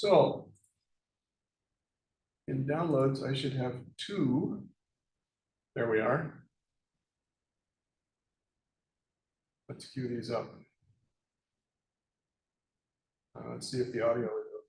So in downloads, I should have two. There we are. Let's queue these up. Let's see if the audio is up.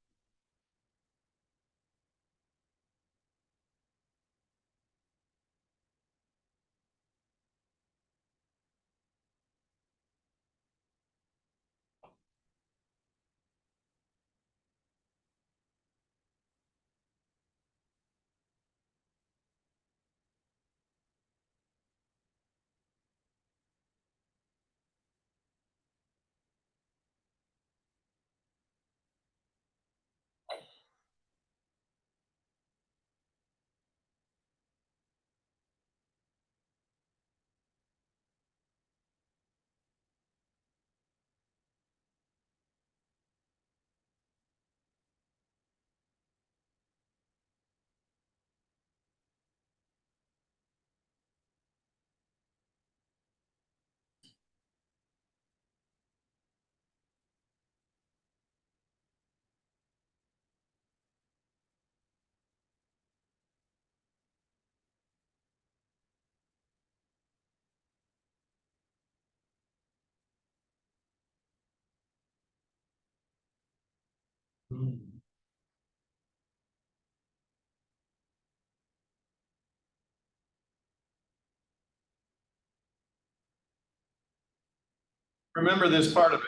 Remember this part of it.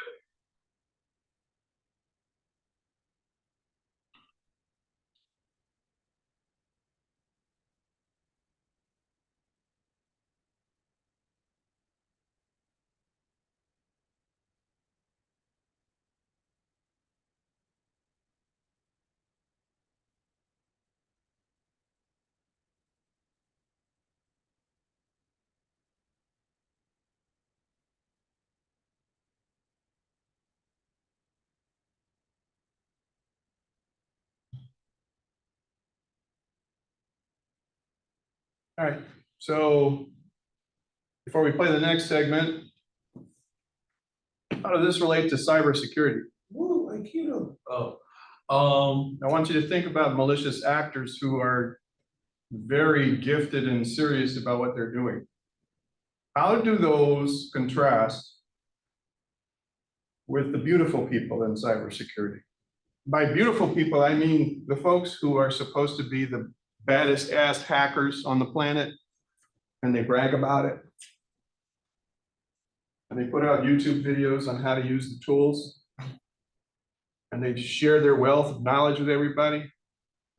All right, so before we play the next segment, how does this relate to cybersecurity? Ooh, Aikido. I want you to think about malicious actors who are very gifted and serious about what they're doing. How do those contrast with the beautiful people in cybersecurity? By beautiful people, I mean the folks who are supposed to be the baddest ass hackers on the planet, and they brag about it. And they put out YouTube videos on how to use the tools. And they share their wealth of knowledge with everybody.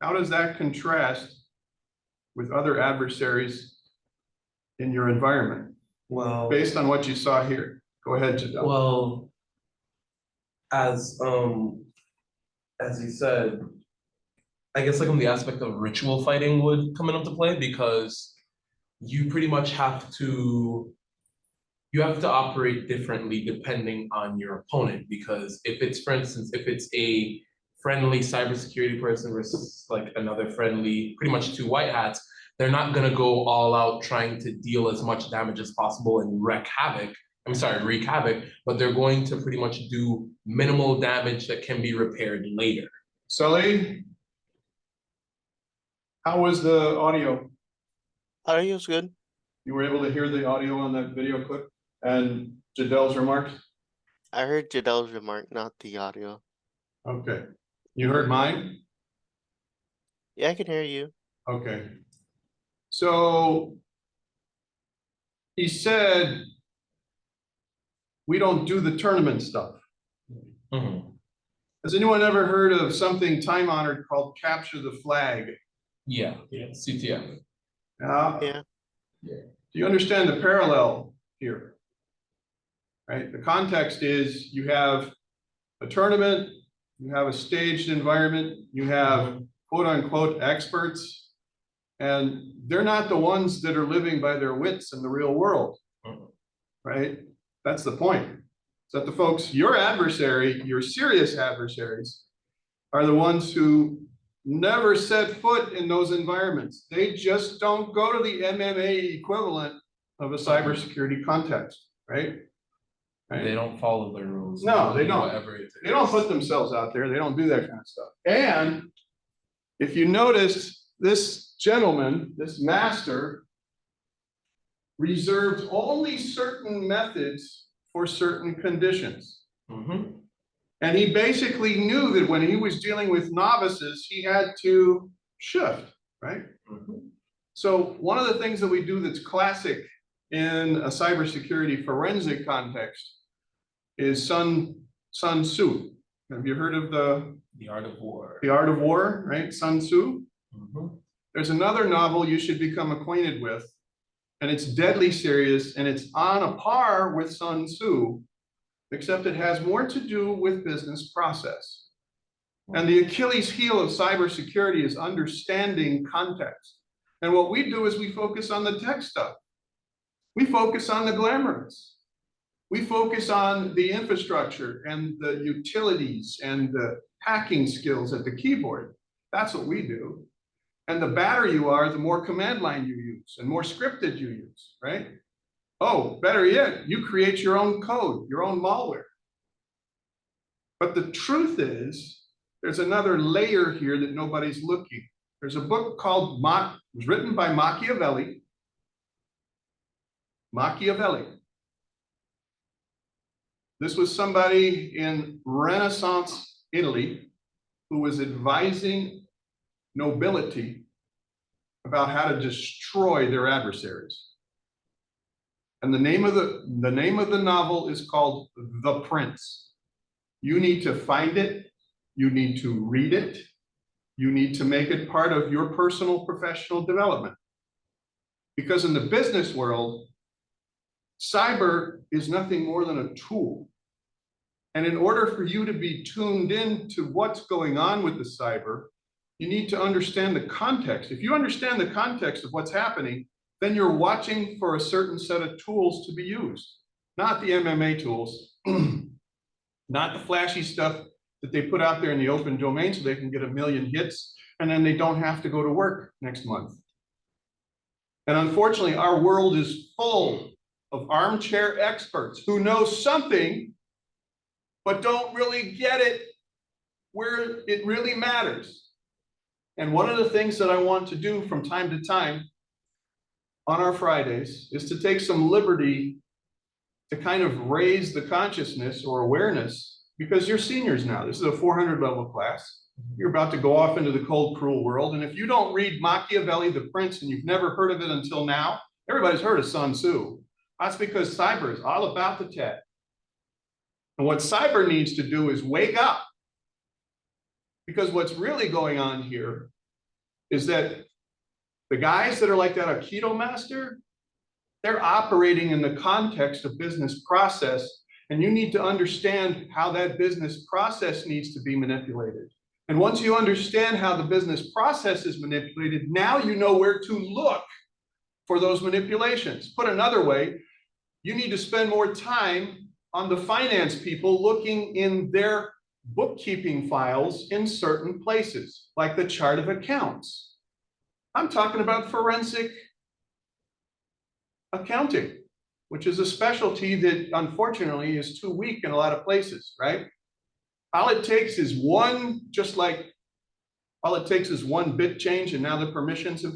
How does that contrast with other adversaries in your environment? Well, Based on what you saw here. Go ahead, Jadel. well, as you said, I guess like on the aspect of ritual fighting would come into play, because you pretty much have to operate differently depending on your opponent. Because if it's, for instance, if it's a friendly cybersecurity person versus like another friendly, pretty much two white hats, they're not gonna go all out trying to deal as much damage as possible and wreak havoc, but they're going to pretty much do minimal damage that can be repaired later. Sully, how was the audio? Audio's good. You were able to hear the audio on that video clip and Jadel's remarks? I heard Jadel's remark, not the audio. Okay. You heard mine? Yeah, I can hear you. Okay. So he said, we don't do the tournament stuff. Mm-hmm. Has anyone ever heard of something time-honored called capture the flag? Yeah, CTF. Yeah. Do you understand the parallel here? Right, the context is you have a tournament, you have a staged environment, you have quote unquote experts, and they're not the ones that are living by their wits in the real world, right? That's the point. So that the folks, your adversary, your serious adversaries, are the ones who never set foot in those environments. They just don't go to the MMA equivalent of a cybersecurity context, right? right? They don't follow the rules. No, they do don't. Whatever it They don't put themselves out there. They don't do that kind of stuff. And if you notice, this gentleman, this master, reserved only certain methods for certain conditions. Mm-hmm. And he basically knew that when he was dealing with novices, he had to shift, right? Mm-hmm. So one of the things that we do that's classic in a cybersecurity forensic context is Sun Tzu. Have you heard of The Art of War. The Art of War, right? Sun Tzu. Mm-hmm. There's another novel you should become acquainted with, and it's deadly serious, and it's on a par with Sun Tzu, except it has more to do with business process. And the Achilles heel of cybersecurity is understanding context. And what we do is we focus on the tech stuff. We focus on the glamorous. We focus on the infrastructure and the utilities and the hacking skills at the keyboard. That's what we do. And the badder you are, the more command line you use and more scripted you use, right? Oh, better yet, you create your own code, your own malware. But the truth is, there's another layer here that nobody's looking. There's a book called, it was written by Machiavelli. Machiavelli. This was somebody in Renaissance Italy who was advising nobility about how to destroy their adversaries. And the name of the novel is called The Prince. You need to find it. You need to read it. You need to make it part of your personal professional development. Because in the business world, cyber is nothing more than a tool. And in order for you to be tuned in to what's going on with the cyber, you need to understand the context. If you understand the context of what's happening, then you're watching for a certain set of tools to be used, not the MMA tools, not the flashy stuff that they put out there in the open domain so they can get 1 million hits and then they don't have to go to work next month. And unfortunately, our world is full of armchair experts who know something, but don't really get it where it really matters. And one of the things that I want to do from time to time on our Fridays is to take some liberty to kind of raise the consciousness or awareness, because you're seniors now. This is a 400 level class. You're about to go off into the cold, cruel world. And if you don't read Machiavelli, The Prince, and you've never heard of it until now, everybody's heard of Sun Tzu. That's because cyber is all about the tech. And what cyber needs to do is wake up. Because what's really going on here is that the guys that are like that Aikido master, they're operating in the context of business process, and you need to understand how that business process needs to be manipulated. And once you understand how the business process is manipulated, now you know where to look for those manipulations. Put another way, you need to spend more time on the finance people looking in their bookkeeping files in certain places, like the chart of accounts. I'm talking about forensic accounting, which is a specialty that unfortunately is too weak in a lot of places, right? All it takes is one bit change, and now the permissions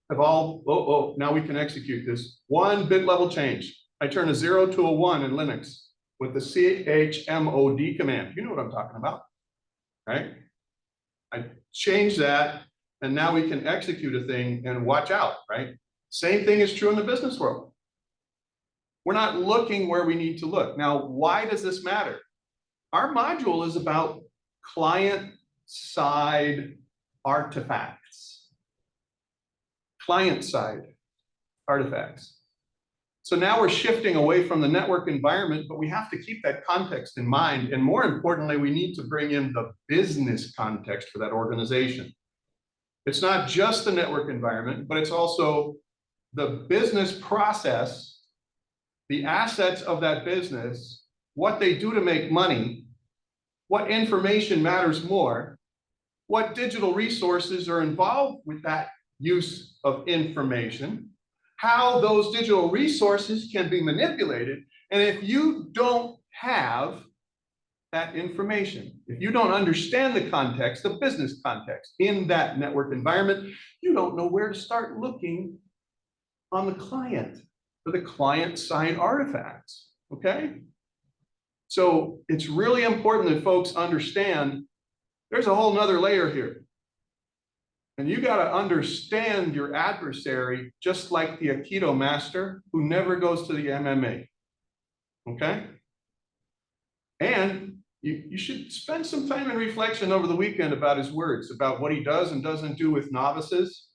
have all, now we can execute this. One bit level change. I turn a 0 to a 1 in Linux with the chmod command. You know what I'm talking about, right? I change that, and now we can execute a thing and watch out, right? Same thing is true in the business world. We're not looking where we need to look. Now, why does this matter? Our module is about client-side artifacts. Client-side artifacts. So now we're shifting away from the network environment, but we have to keep that context in mind. And more importantly, we need to bring in the business context for that organization. It's not just the network environment, but it's also the business process, the assets of that business, what they do to make money, what information matters more, what digital resources are involved with that use of information, how those digital resources can be manipulated. And if you don't have that information. If you don't understand the context, the business context in that network environment, you don't know where to start looking on the client for the client side artifacts, okay? So it's really important that folks understand there's a whole nother layer here. And you got to understand your adversary just like the Aikido master who never goes to the MMA, okay? And you should spend some time in reflection over the weekend about his words, about what he does and doesn't do with novices.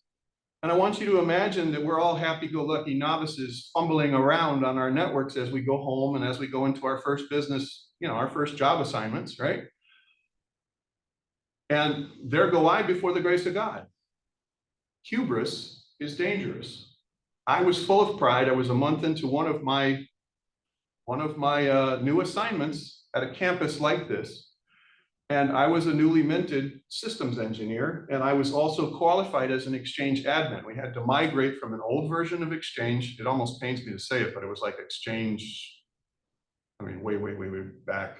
And I want you to imagine that we're all happy-go-lucky novices fumbling around on our networks as we go home and as we go into our first business, you know, our first job assignments, right? And there go I before the grace of God. Hubris is dangerous. I was full of pride. I was a month into one of my new assignments at a campus like this. And I was a newly minted systems engineer, and I was also qualified as an Exchange admin. We had to migrate from an old version of Exchange. It almost pains me to say it, but it was like Exchange, I mean, way back,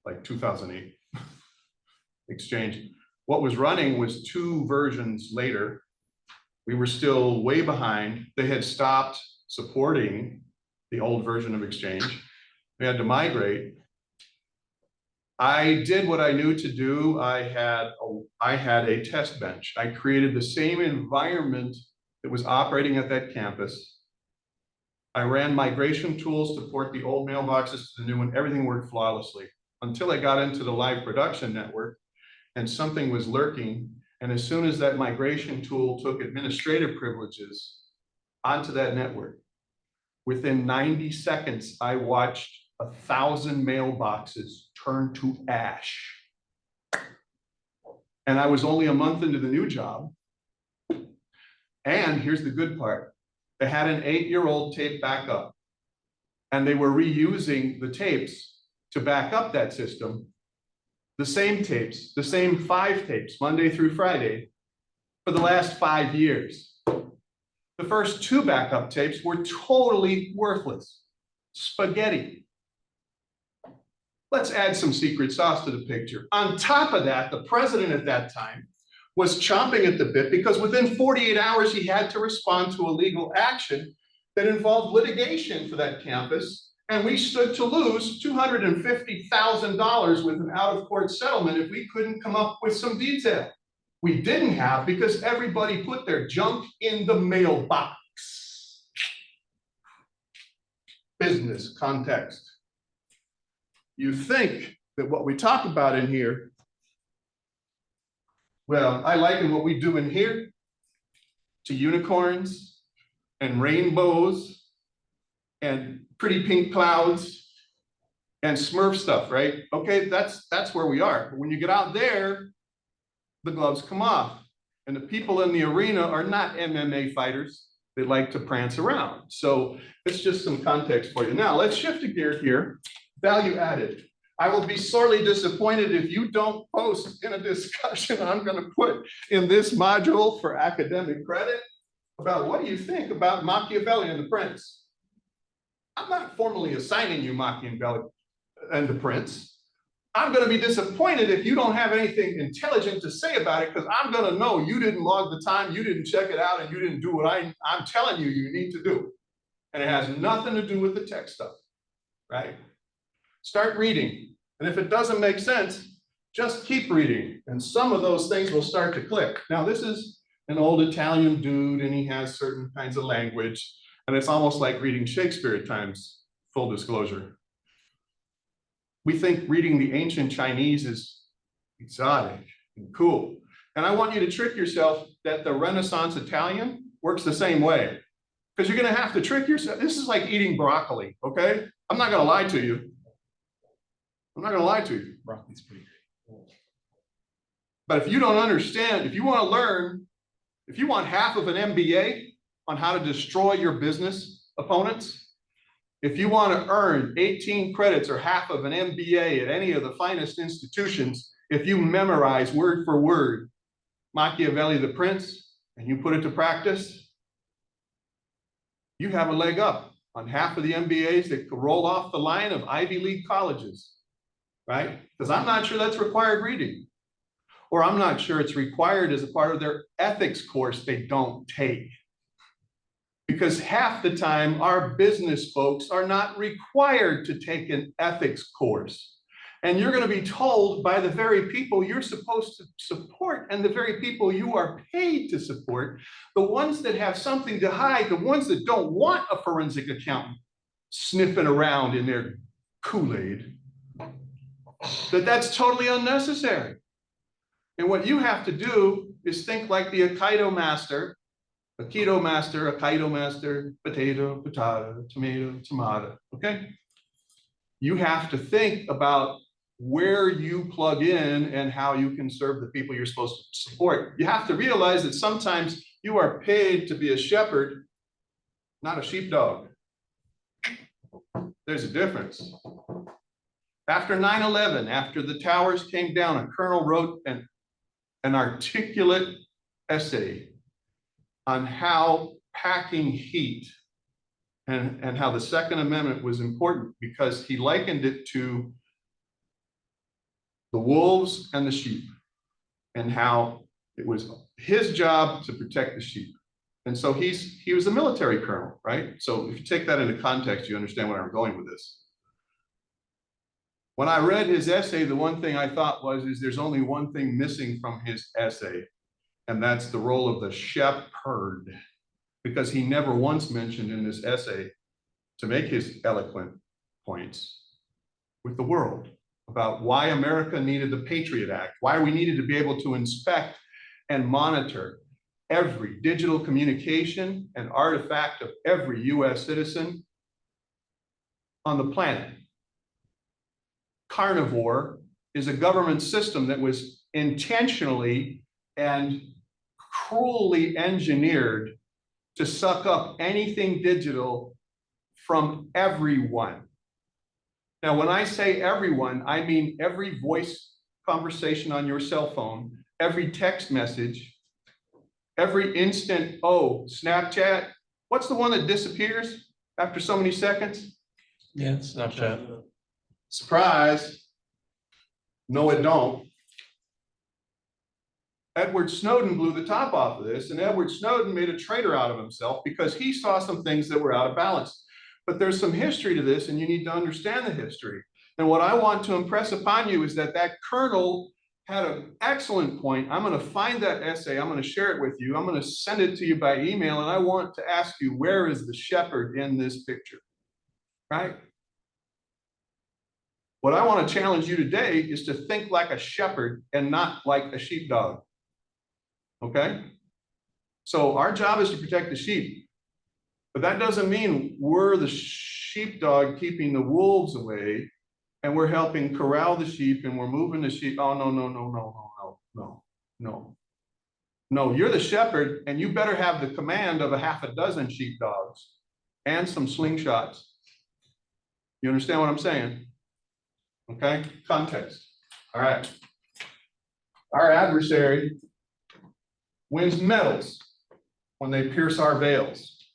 like 2008. Exchange. What was running was 2 versions later. We were still way behind. They had stopped supporting the old version of Exchange. We had to migrate. I did what I knew to do. I had a test bench. I created the same environment that was operating at that campus. I ran migration tools to port the old mailboxes to the new one. Everything worked flawlessly until I got into the live production network and something was lurking. And as soon as that migration tool took administrative privileges onto that network, within 90 seconds, I watched 1,000 mailboxes turn to ash. And I was only a month into the new job. And here's the good part. They had an 8-year-old tape backup, and they were reusing the tapes to back up that system. The same tapes, the same 5 tapes, Monday through Friday, for the last 5 years. The first 2 backup tapes were totally worthless. Spaghetti. Let's add some secret sauce to the picture. On top of that, the president at that time was chomping at the bit because within 48 hours, he had to respond to a legal action that involved litigation for that campus. And we stood to lose $250,000 with an out-of-court settlement if we couldn't come up with some detail. We didn't have because everybody put their junk in the mailbox. Business context. You think that what we talk about in here, well, I liken what we do in here to unicorns and rainbows and pretty pink clouds and Smurf stuff, right? Okay, that's where we are. But when you get out there, the gloves come off. And the people in the arena are not MMA fighters. They like to prance around. So it's just some context for you. Now, let's shift a gear here. Value added. I will be sorely disappointed if you don't post in a discussion I'm going to put in this module for academic credit about what do you think about Machiavelli and the Prince. I'm not formally assigning you Machiavelli and the Prince. I'm going to be disappointed if you don't have anything intelligent to say about it because I'm going to know you didn't log the time, you didn't check it out, and you didn't do what I'm telling you you need to do. And it has nothing to do with the tech stuff, right? Start reading. And if it doesn't make sense, just keep reading. And some of those things will start to click. Now, this is an old Italian dude, and he has certain kinds of language. And it's almost like reading Shakespeare at times, full disclosure. We think reading the ancient Chinese is exotic and cool. And I want you to trick yourself that the Renaissance Italian works the same way. Because you're going to have to trick yourself. This is like eating broccoli, okay? I'm not going to lie to you. I'm not going to lie to you. Broccoli's pretty great. But if you don't understand, if you want to learn, if you want half of an MBA on how to destroy your business opponents, if you want to earn 18 credits or half of an MBA at any of the finest institutions, if you memorize word for word Machiavelli the Prince and you put it to practice, you have a leg up. on half of the MBAs that could roll off the line of Ivy League colleges, right? Because I'm not sure that's required reading. Or I'm not sure it's required as a part of their ethics course they don't take. Because half the time, our business folks are not required to take an ethics course. And you're going to be told by the very people you're supposed to support and the very people you are paid to support, the ones that have something to hide, the ones that don't want a forensic accountant sniffing around in their Kool-Aid, that's totally unnecessary. And what you have to do is think like the Aikido master, potato, potato, tomato, tomato, okay? You have to think about where you plug in and how you can serve the people you're supposed to support. You have to realize that sometimes you are paid to be a shepherd, not a sheepdog. There's a difference. After 9/11, after the towers came down, a colonel wrote an articulate essay on how packing heat and how the Second Amendment was important, because he likened it to the wolves and the sheep and how it was his job to protect the sheep. And so he was a military colonel, right? So if you take that into context, you understand where I'm going with this. When I read his essay, the one thing I thought is there's only one thing missing from his essay, and that's the role of the shepherd, because he never once mentioned in this essay, to make his eloquent points with the world about why America needed the Patriot Act, why we needed to be able to inspect and monitor every digital communication and artifact of every US citizen on the planet. Carnivore is a government system that was intentionally and cruelly engineered to suck up anything digital from everyone. Now, when I say everyone, I mean every voice conversation on your cell phone, every text message, every instant, oh, Snapchat. What's the one that disappears after so many seconds? Yeah, Snapchat. Surprise. No, it don't. Edward Snowden blew the top off of this, and Edward Snowden made a traitor out of himself because he saw some things that were out of balance. But there's some history to this, and you need to understand the history. And what I want to impress upon you is that colonel had an excellent point. I'm going to find that essay. I'm going to share it with you. I'm going to send it to you by email, and I want to ask you, where is the shepherd in this picture? Right? What I want to challenge you today is to think like a shepherd and not like a sheepdog. Okay? So our job is to protect the sheep, but that doesn't mean we're the sheepdog keeping the wolves away and we're helping corral the sheep and we're moving the sheep. Oh, no, no, no, no, no, no, no, no. No, you're the shepherd, and you better have the command of a half a dozen sheepdogs and some slingshots. You understand what I'm saying? Okay, context. All right. Our adversary wins medals when they pierce our veils,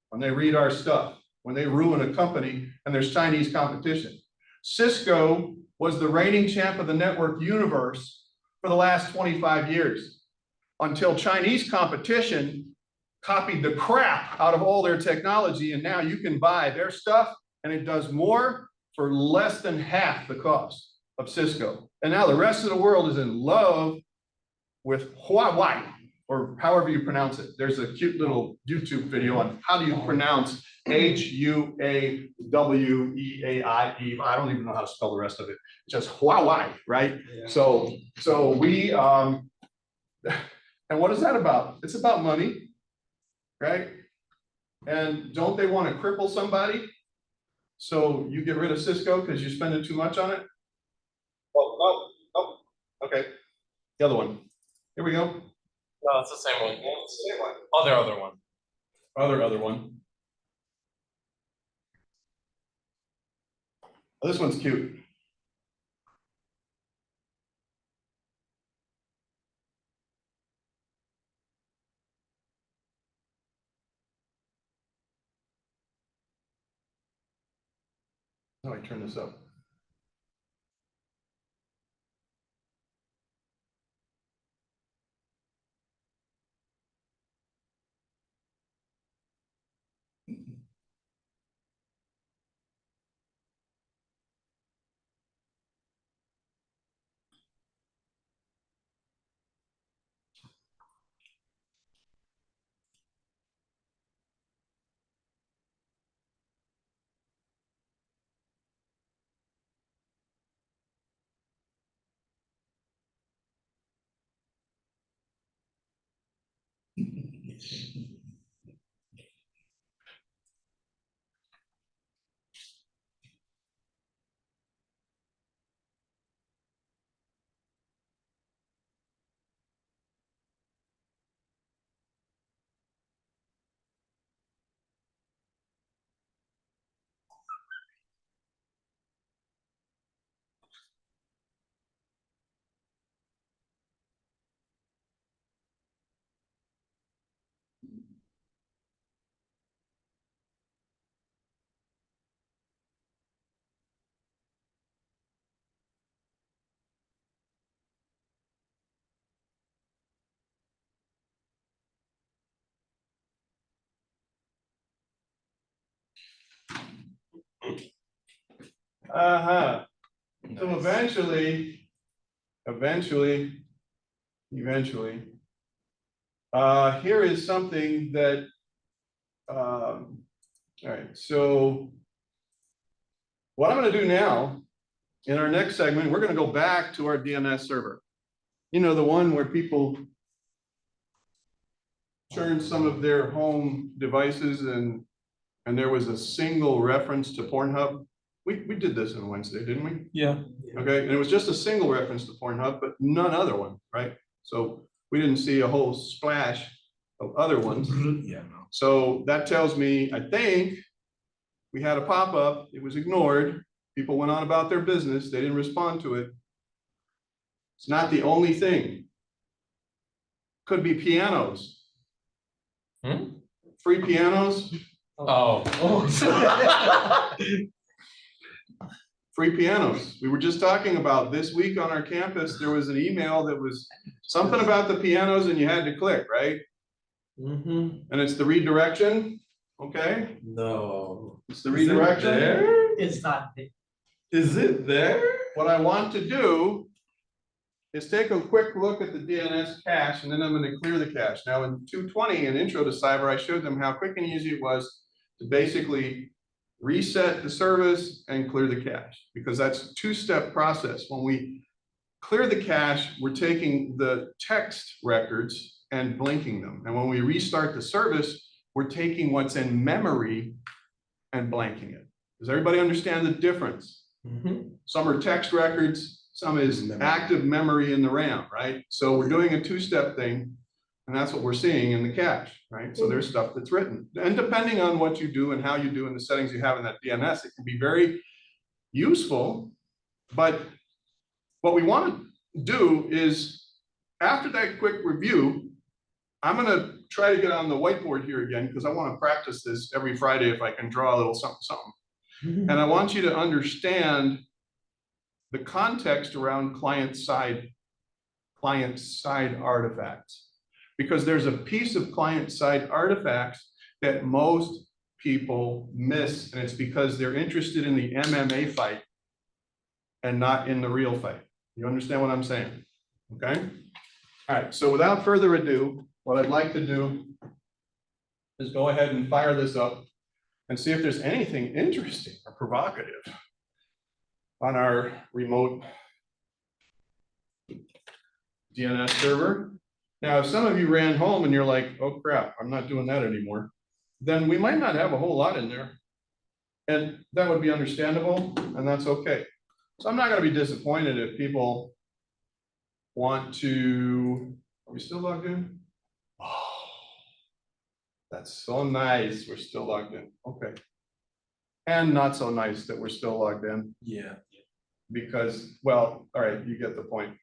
when they read our stuff, when they ruin a company and there's Chinese competition. Cisco was the reigning champ of the network universe for the last 25 years until Chinese competition copied the crap out of all their technology, and now you can buy their stuff and it does more for less than half the cost of Cisco. And now the rest of the world is in love with Huawei, or however you pronounce it. There's a cute little YouTube video on how do you pronounce Huawei. I don't even know how to spell the rest of it. Just Huawei, right? Yeah. So we, and what is that about? It's about money, right? And don't they want to cripple somebody? So you get rid of Cisco because you're spending too much on it? Oh, okay. The other one. Here we go. No, it's the same one. Yeah, it's the same one. Other one. Other one. Oh, this one's cute. How do I turn this up? Uh-huh. So eventually, here is something that, all right, so what I'm gonna do now, in our next segment, we're gonna go back to our DNS server. You know, the one where people turn some of their home devices and there was a single reference to Pornhub. We did this on Wednesday, didn't we? Yeah. Okay, and it was just a single reference to Pornhub, but none other one, right? So we didn't see a whole splash of other ones. Yeah, no. So that tells me, I think, we had a pop-up, it was ignored. People went on about their business, they didn't respond to it. It's not the only thing. Could be pianos. Free pianos, Oh. free pianos. We were just talking about this week on our campus, there was an email that was something about the pianos and you had to click, right? And it's the redirection, okay? No. It's the redirection. It's not. Is it there? What I want to do is take a quick look at the DNS cache and then I'm going to clear the cache. Now in 220 in Intro to Cyber, I showed them how quick and easy it was to basically reset the service and clear the cache, because that's a two-step process. When we clear the cache, we're taking the text records and blinking them. And when we restart the service, we're taking what's in memory and blanking it. Does everybody understand the difference? Some are text records, some is active memory in the RAM, right? So we're doing a two-step thing, and that's what we're seeing in the cache, right? So there's stuff that's written. And depending on what you do and how you do and the settings you have in that DNS, it can be very useful. But what we want to do is, after that quick review, I'm gonna try to get on the whiteboard here again, because I want to practice this every Friday if I can draw a little something, something. And I want you to understand the context around client-side artifacts. Because there's a piece of client-side artifacts that most people miss, and it's because they're interested in the MMA fight and not in the real fight. You understand what I'm saying? Okay? All right, so without further ado, what I'd like to do is go ahead and fire this up and see if there's anything interesting or provocative on our remote DNS server. Now, if some of you ran home and you're like, oh crap, I'm not doing that anymore, then we might not have a whole lot in there. And that would be understandable, and that's okay. So I'm not gonna be disappointed if people want to, are we still logged in? Oh, that's so nice, we're still logged in, okay. And not so nice that we're still logged in. Yeah. Because, well, all right, you get the point.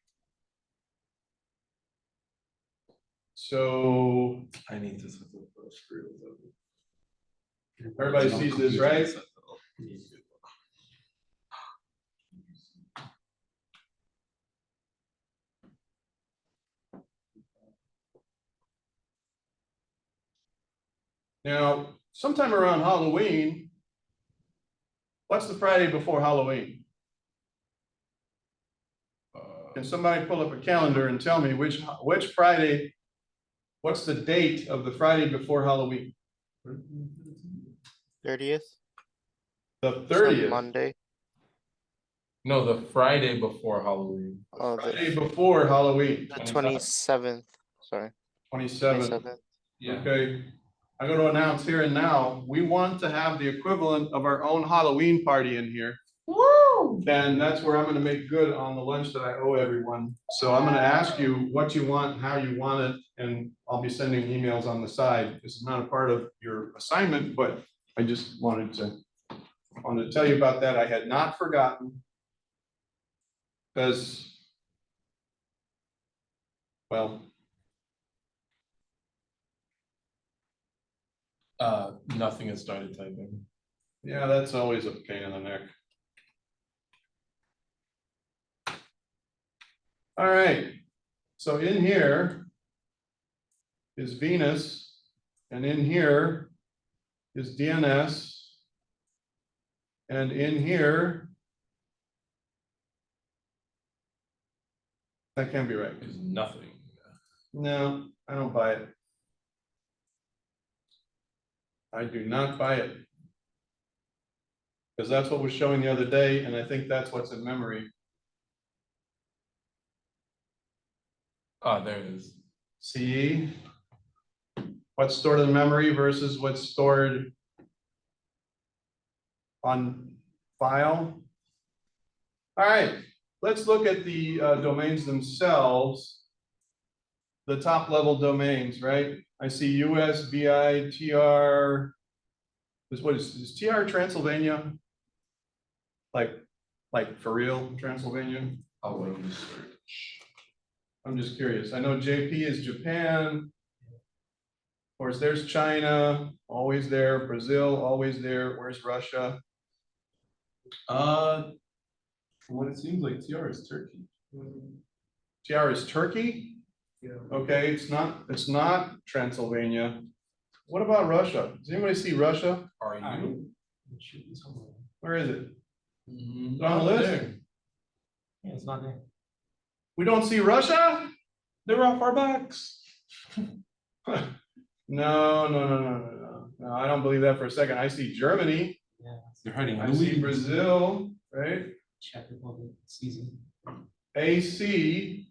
So I need to set up a screw. everybody sees this, right? Now, sometime around Halloween, what's the Friday before Halloween? Can somebody pull up a calendar and tell me which Friday, what's the date of the Friday before Halloween? 30th? The Some 30th, Monday. No, the Friday before Halloween. Oh, Friday the before Halloween, 27th. Sorry, 27th. 27th. Okay, I'm going to announce here and now, we want to have the equivalent of our own Halloween party in here. Woo! And that's where I'm going to make good on the lunch that I owe everyone. So I'm going to ask you what you want, how you want it, and I'll be sending emails on the side. This is not a part of your assignment, but I just wanted to tell you about that. I had not forgotten. Because, well, Nothing has started typing. yeah, that's always a pain in the neck. All right, so in here is Venus, and in here is DNS, and in here, that can't be right. There's nothing. No, I don't buy it. I do not buy it. Because that's what was showing the other day, and I think that's what's in memory. Ah, there it is. See what's stored in memory versus what's stored on file. All right, let's look at the domains themselves. The top level domains, right? I see US, VI, TR. What is TR Transylvania? Like for real Transylvania? I'll wait and search. I'm just curious. I know JP is Japan. Of course, there's China, always there. Brazil, always there. Where's Russia? From what it seems like, TR is Turkey. TR is Turkey? Yeah. Okay, it's not Transylvania. What about Russia? Does anybody see Russia? Are you? Where is it? Mm-hmm. On the list? Yeah, it's not there. We don't see Russia? They're off our backs. No, I don't believe that for a second. I see Germany. Yeah, They're hiding. I see Brazil, right? check it all. It's easy. AC.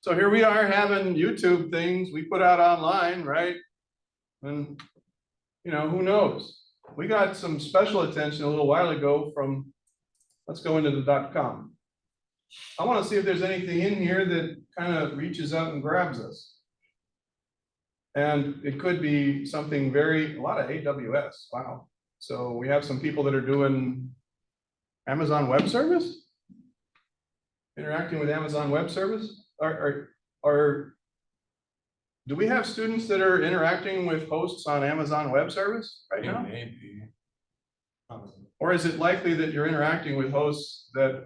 So here we are having YouTube things we put out online, right? And, you know, who knows? We got some special attention a little while ago from, let's go into the .com. I want to see if there's anything in here that kind of reaches out and grabs us. And it could be something a lot of AWS, wow. So we have some people that are doing Amazon Web Service? Interacting with Amazon Web Service? Or do we have students that are interacting with hosts on Amazon Web Service right now? Maybe. Or is it likely that you're interacting with hosts that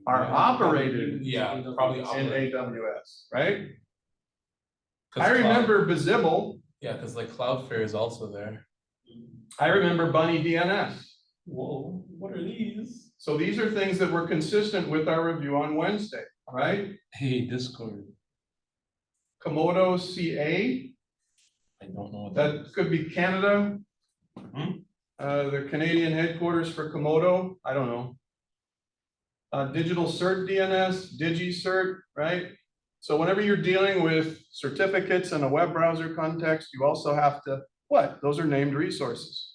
are operated Yeah, probably in operated. AWS, right? 'Cause I remember Bizible. Yeah, because like Cloudflare is also there. I remember Bunny DNS. Whoa, what are these? So these are things that were consistent with our review on Wednesday, right? Hey, Discord. Komodo CA, I don't know what that could be Canada. Mhm. The Canadian headquarters for Komodo, I don't know. Digital Cert DNS, DigiCert, right? So whenever you're dealing with certificates in a web browser context, you also have to, what? Those are named resources.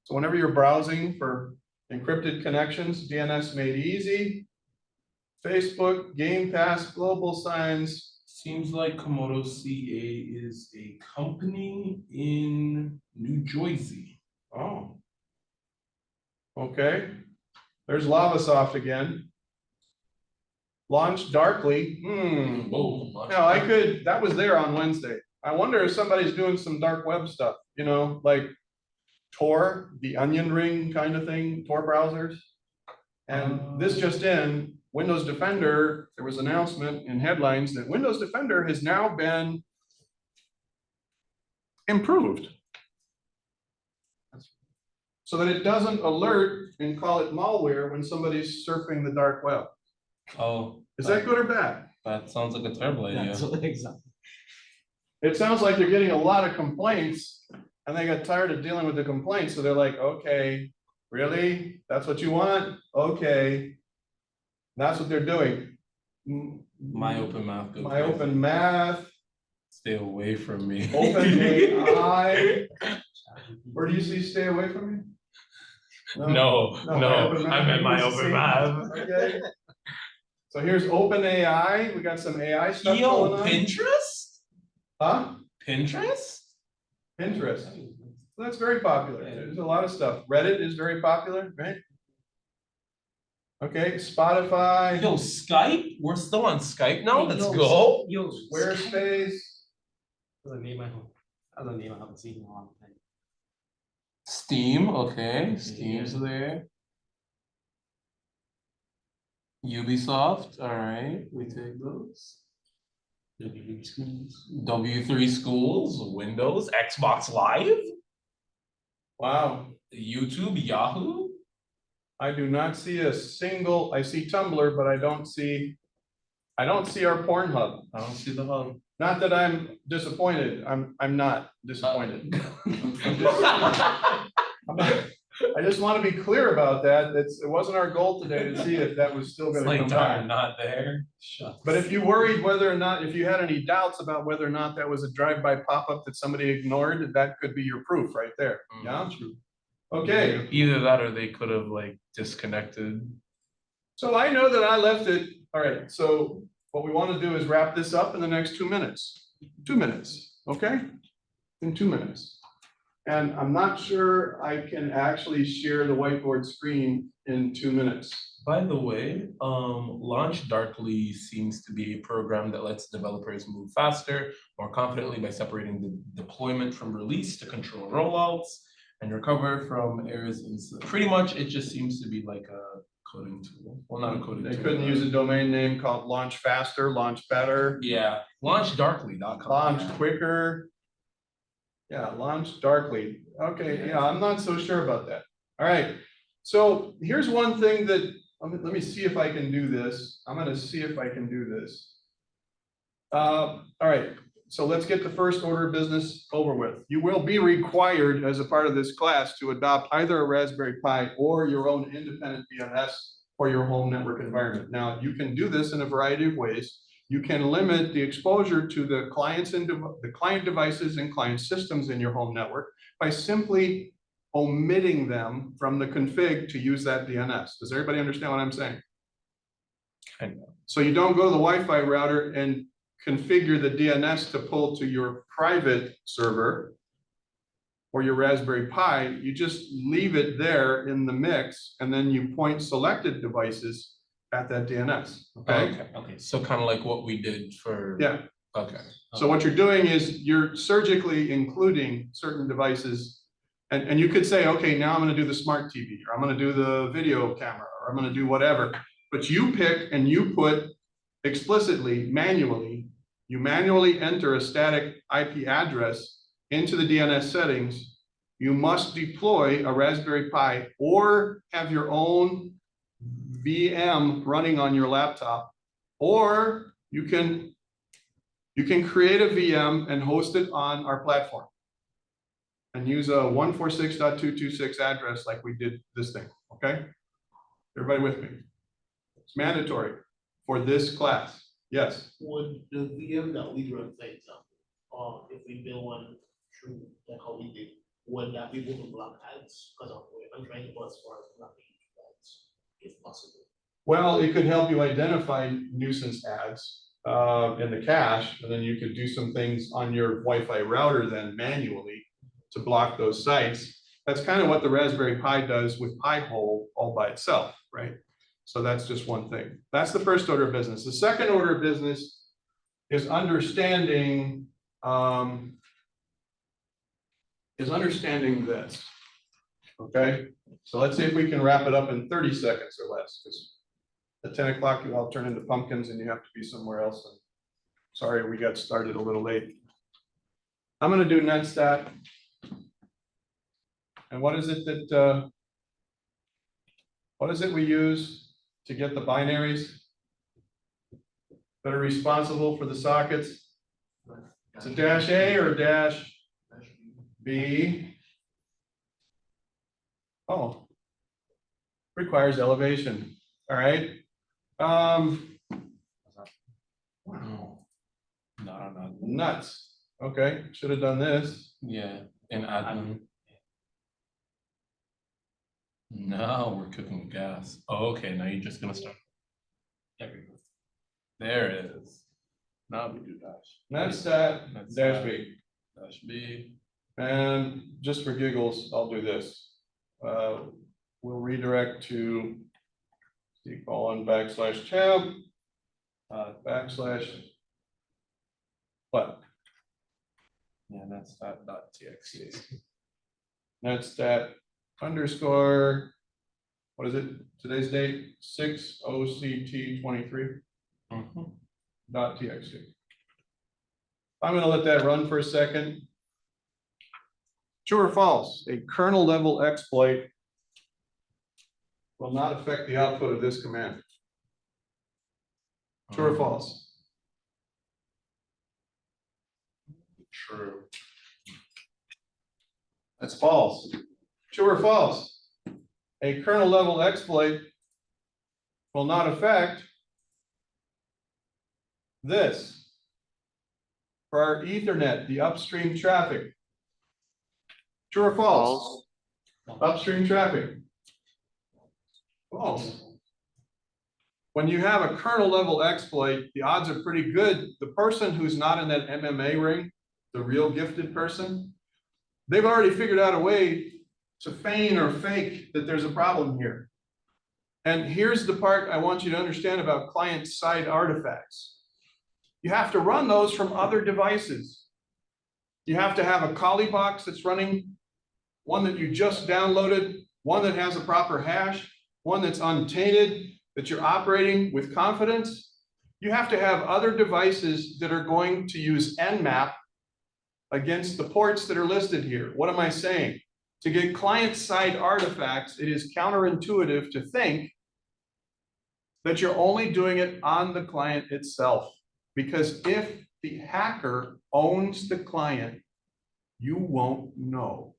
So whenever you're browsing for encrypted connections, DNS made easy. Facebook, Game Pass, Global Signs. Seems like Komodo CA is a company in New Jersey. Oh. Okay. There's Lavasoft again. Launched darkly. Whoa. No, that was there on Wednesday. I wonder if somebody's doing some dark web stuff, you know, like Tor, the onion ring kind of thing, Tor browsers. And this just in, Windows Defender, there was an announcement in headlines that Windows Defender has now been improved. So that it doesn't alert and call it malware when somebody's surfing the dark web. Oh, Is that good or bad? that sounds like a terrible idea. Yeah, so exactly. It sounds like they're getting a lot of complaints and they got tired of dealing with the complaints. So they're like, okay, really? That's what you want? Okay. That's what they're doing. My open math. goes My crazy. open math, Stay away from me. open AI. Where do you see stay away from me? No, my open math. I meant my You open see? math. Okay. So here's open AI. We got some AI stuff Yo, going on. Pinterest? Huh? Pinterest? Pinterest. That's very popular. There's a lot of stuff. Reddit is very popular, right? Okay, Spotify, Yo, Skype? We're still on Skype now? Let's Yo, go. Yo. Squarespace. That's a name I don't, that's a name I haven't seen in a long time. Steam, okay, Steam's there. Ubisoft, all right, we take those. WB schools. W3 Schools, Windows, Xbox Live, Wow. YouTube, Yahoo. I do not see a single, I see Tumblr, but I don't see our Pornhub. I don't see the hub. Not that I'm disappointed. I'm not disappointed. I just want to be clear about that. It wasn't our goal today to see if that was still It's going to like come darn, back. not there. Shucks. But if you worried whether or not, if you had any doubts about whether or not that was a drive-by pop-up that somebody ignored, that could be your proof right there. Yeah. Okay. Either that or they could have like disconnected. So I know that I left it. All right. So what we want to do is wrap this up in the next 2 minutes. 2 minutes. Okay. In 2 minutes. And I'm not sure I can actually share the whiteboard screen in 2 minutes. By the way, Launch Darkly seems to be a program that lets developers move faster, more confidently by separating the deployment from release to control rollouts and recover from errors. Pretty much, it just seems to be like a coding tool. Well, not a coding tool. They couldn't use a domain name called Launch Faster, Launch Better. Yeah, launchdarkly.com. Launch Quicker. Yeah, Launch Darkly. Okay, yeah, I'm not so sure about that. All right, so here's one thing that, let me see if I can do this. I'm gonna see if I can do this. All right, so let's get the first order of business over with. You will be required as a part of this class to adopt either a Raspberry Pi or your own independent DNS for your home network environment. Now, you can do this in a variety of ways. You can limit the exposure to the clients and the client devices and client systems in your home network by simply omitting them from the config to use that DNS. Does everybody understand what I'm saying? Kind of. So you don't go to the Wi-Fi router and configure the DNS to pull to your private server or your Raspberry Pi. You just leave it there in the mix, and then you point selected devices at that DNS. Okay. Okay. So kind of like what we did for. Yeah. Okay. So what you're doing is you're surgically including certain devices, and you could say, okay, now I'm going to do the smart TV, or I'm going to do the video camera, or I'm going to do whatever. But you pick and you put explicitly, manually, you manually enter a static IP address into the DNS settings. You must deploy a Raspberry Pi or have your own VM running on your laptop, or you can create a VM and host it on our platform and use a 146.226 address like we did this thing, okay? Everybody with me? It's mandatory for this class. Yes? Would the VM that we run, for example, if we build one through like how we did, would that be able to block ads? Because I'm trying to go as far as blocking ads, if possible. Well, it could help you identify nuisance ads in the cache, and then you could do some things on your Wi-Fi router then manually to block those sites. That's kind of what the Raspberry Pi does with Pi-hole all by itself, right? So that's just one thing. That's the first order of business. The second order of business is understanding this. Okay, so let's see if we can wrap it up in 30 seconds or less, because at 10 o'clock you all turn into pumpkins and you have to be somewhere else. And sorry, we got started a little late. I'm gonna do netstat. And what is it that, what is it we use to get the binaries that are responsible for the sockets? It's a dash A or a dash B? Oh, requires elevation, all right? No, Nuts, okay, should have done this. yeah, and admin. Now we're cooking with gas. Oh, okay, now you're just gonna start. There we go. There it is. Now we do dash. Netstat, That's dash that. B. Dash B. And just for giggles, I'll do this. We'll redirect to C:\tab, backslash. What? Yeah, that's that dot txt. That's that underscore, what is it? Today's date, 6/OCT23 Mhm. .txt. I'm gonna let that run for a second. True or false, a kernel level exploit will not affect the output of this command. True or false? True. That's false. True or false? A kernel level exploit will not affect this. For our Ethernet, the upstream traffic. True or false? Upstream traffic. False. When you have a kernel level exploit, the odds are pretty good. The person who's not in that MMA ring, the real gifted person, they've already figured out a way to feign or fake that there's a problem here. And here's the part I want you to understand about client-side artifacts. You have to run those from other devices. You have to have a Kali box that's running, one that you just downloaded, one that has a proper hash, one that's untainted, that you're operating with confidence. You have to have other devices that are going to use Nmap against the ports that are listed here. What am I saying? To get client-side artifacts, it is counterintuitive to think that you're only doing it on the client itself. Because if the hacker owns the client, you won't know.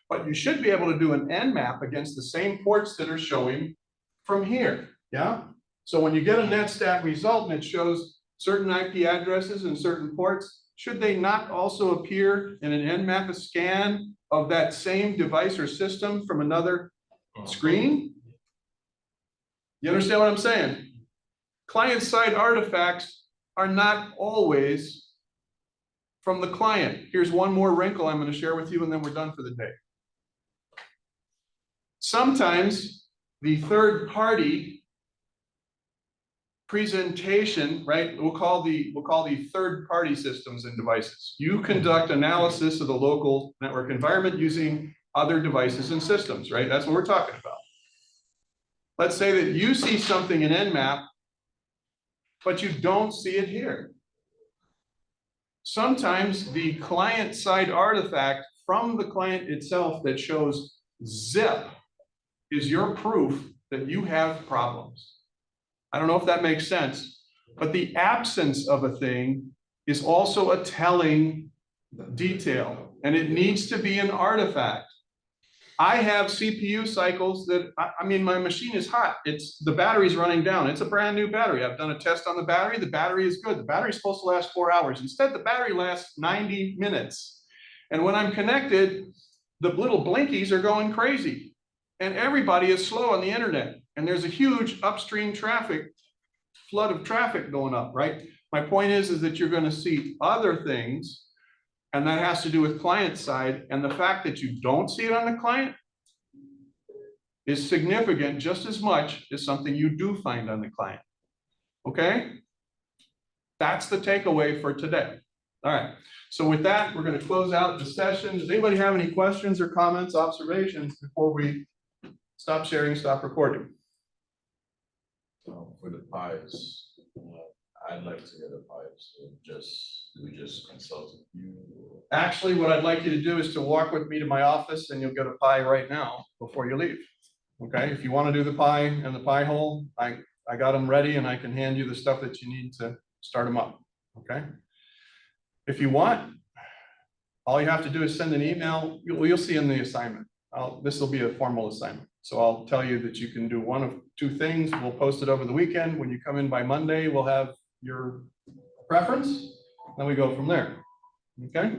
But you should be able to do an Nmap against the same ports that are showing from here, yeah? So when you get a netstat result and it shows certain IP addresses and certain ports, should they not also appear in an Nmap scan of that same device or system from another screen? You understand what I'm saying? Client-side artifacts are not always from the client. Here's one more wrinkle I'm going to share with you, and then we're done for the day. Sometimes the third party presentation, right? We'll call the third party systems and devices. You conduct analysis of the local network environment using other devices and systems, right? That's what we're talking about. Let's say that you see something in Nmap, but you don't see it here. Sometimes the client-side artifact from the client itself that shows zip is your proof that you have problems. I don't know if that makes sense, but the absence of a thing is also a telling detail, and it needs to be an artifact. I have CPU cycles that, I mean, my machine is hot. The battery's running down. It's a brand new battery. I've done a test on the battery. The battery is good. The battery's supposed to last 4 hours. Instead, the battery lasts 90 minutes. And when I'm connected, the little blinkies are going crazy. And everybody is slow on the internet. And there's a huge upstream flood of traffic going up, right? My point is that you're going to see other things, and that has to do with client side. And the fact that you don't see it on the client is significant just as much as something you do find on the client. Okay? That's the takeaway for today. All right. So with that, we're going to close out the session. Does anybody have any questions or comments, observations before we stop sharing, stop recording? For the pies, I'd like to get a pipe, so do we just consult with you? Or- Actually, what I'd like you to do is to walk with me to my office and you'll get a pie right now before you leave. Okay, if you want to do the pie and the pie hole, I got them ready and I can hand you the stuff that you need to start them up. Okay. If you want, all you have to do is send an email. You'll see in the assignment. This will be a formal assignment. So I'll tell you that you can do one of two things. We'll post it over the weekend. When you come in by Monday, we'll have your preference. Then we go from there. Okay.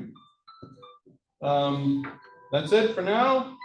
That's it for now.